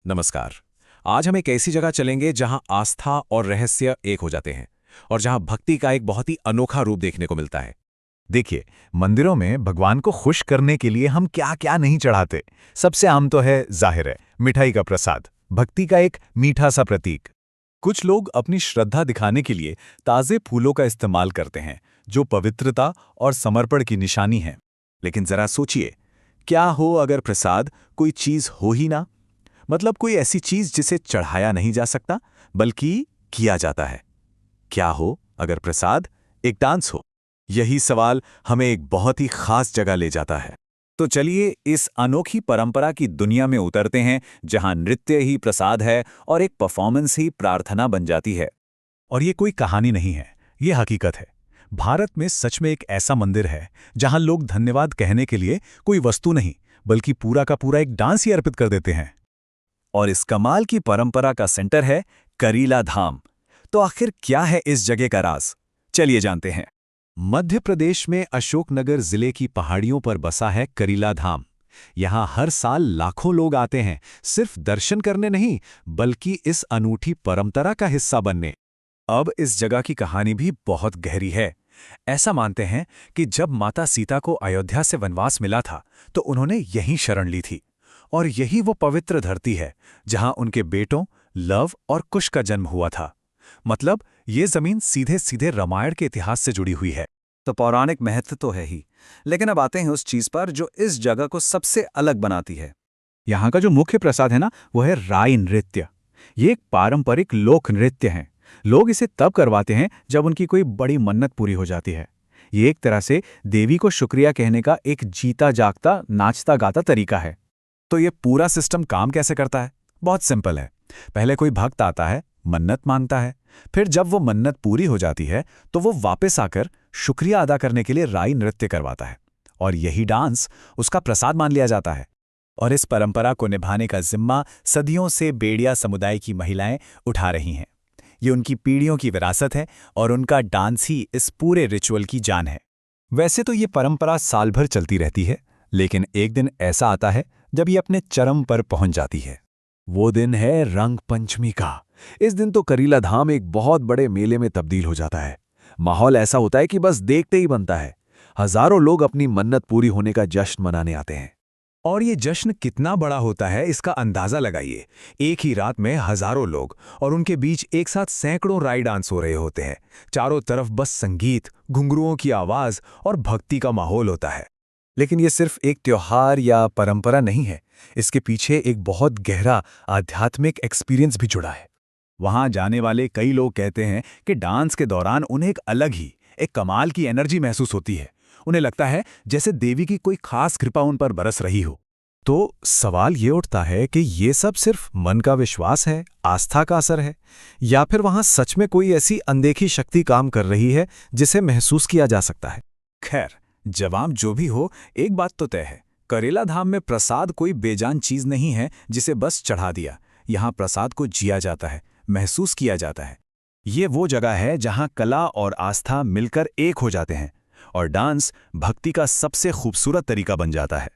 नमस्कार। आज हम एक ऐसी जगह चलेंगे जहां आस्था और रहस्य एक हो जाते हैं और जहां भक्ति का एक बहुत ही अनोखा रूप देखने को मिलता है। देखिए, मंदिरों में भगवान को खुश करने के लिए हम क्या क्या नहीं चढ़ाते। सबसे आम तो है, जाहिर है, मिठाई का प्रसाद, भक्ति का एक मीठा सा प्रतीक। कुछ लोग अपनी श्रद्धा दिखाने के लिए ताज़े फूलों का इस्तेमाल करते हैं, जो पवित्रता और समर्पण की निशानी है। लेकिन जरा सोचिए, क्या हो अगर प्रसाद कोई चीज हो ही ना, मतलब कोई ऐसी चीज जिसे चढ़ाया नहीं जा सकता बल्कि किया जाता है। क्या हो अगर प्रसाद एक डांस हो? यही सवाल हमें एक बहुत ही खास जगह ले जाता है। तो चलिए इस अनोखी परंपरा की दुनिया में उतरते हैं, जहां नृत्य ही प्रसाद है और एक परफॉर्मेंस ही प्रार्थना बन जाती है। और ये कोई कहानी नहीं है, ये हकीकत है। भारत में सच में एक ऐसा मंदिर है जहां लोग धन्यवाद कहने के लिए कोई वस्तु नहीं, बल्कि पूरा का पूरा एक डांस ही अर्पित कर देते हैं। और इस कमाल की परंपरा का सेंटर है करीला धाम। तो आखिर क्या है इस जगह का राज? चलिए जानते हैं। मध्य प्रदेश में अशोकनगर जिले की पहाड़ियों पर बसा है करीला धाम। यहाँ हर साल लाखों लोग आते हैं, सिर्फ दर्शन करने नहीं, बल्कि इस अनूठी परंपरा का हिस्सा बनने। अब इस जगह की कहानी भी बहुत गहरी है। ऐसा मानते हैं कि जब माता सीता को अयोध्या से वनवास मिला था, तो उन्होंने यहीं शरण ली थी। और यही वो पवित्र धरती है जहां उनके बेटों लव और कुश का जन्म हुआ था। मतलब ये जमीन सीधे सीधे रामायण के इतिहास से जुड़ी हुई है। तो पौराणिक महत्व तो है ही, लेकिन अब आते हैं उस चीज पर जो इस जगह को सबसे अलग बनाती है। यहाँ का जो मुख्य प्रसाद है ना, वो है राई नृत्य। ये एक पारंपरिक लोक नृत्य है। लोग इसे तब करवाते हैं जब उनकी कोई बड़ी मन्नत पूरी हो जाती है। ये एक तरह से देवी को शुक्रिया कहने का एक जीता जागता नाचता गाता तरीका है। तो ये पूरा सिस्टम काम कैसे करता है? बहुत सिंपल है। पहले कोई भक्त आता है, मन्नत मांगता है। फिर जब वो मन्नत पूरी हो जाती है तो वो वापस आकर शुक्रिया अदा करने के लिए राई नृत्य करवाता है। और यही डांस उसका प्रसाद मान लिया जाता है। और इस परंपरा को निभाने का जिम्मा सदियों से बेड़िया समुदाय की महिलाएं उठा रही हैं। ये उनकी पीढ़ियों की विरासत है और उनका डांस ही इस पूरे रिचुअल की जान है। वैसे तो ये परंपरा साल भर चलती रहती है, लेकिन एक दिन ऐसा आता है जब ये अपने चरम पर पहुंच जाती है। वो दिन है रंग पंचमी का। इस दिन तो करीला धाम एक बहुत बड़े मेले में तब्दील हो जाता है। माहौल ऐसा होता है कि बस देखते ही बनता है। हजारों लोग अपनी मन्नत पूरी होने का जश्न मनाने आते हैं। और ये जश्न कितना बड़ा होता है, इसका अंदाजा लगाइए। एक ही रात में हजारों लोग और उनके बीच एक साथ सैकड़ों राई डांस हो रहे होते हैं। चारों तरफ बस संगीत, घुंघरुओं की आवाज और भक्ति का माहौल होता है। लेकिन ये सिर्फ एक त्योहार या परंपरा नहीं है। इसके पीछे एक बहुत गहरा आध्यात्मिक एक्सपीरियंस भी जुड़ा है। वहां जाने वाले कई लोग कहते हैं कि डांस के दौरान उन्हें एक अलग ही, एक कमाल की एनर्जी महसूस होती है। उन्हें लगता है जैसे देवी की कोई खास कृपा उन पर बरस रही हो। तो सवाल ये उठता है कि ये सब सिर्फ मन का विश्वास है, आस्था का असर है, या फिर वहां सच में कोई ऐसी अनदेखी शक्ति काम कर रही है जिसे महसूस किया जा सकता है? खैर, जवाब जो भी हो, एक बात तो तय है, करेला धाम में प्रसाद कोई बेजान चीज नहीं है जिसे बस चढ़ा दिया। यहाँ प्रसाद को जिया जाता है, महसूस किया जाता है। ये वो जगह है जहाँ कला और आस्था मिलकर एक हो जाते हैं और डांस भक्ति का सबसे खूबसूरत तरीका बन जाता है।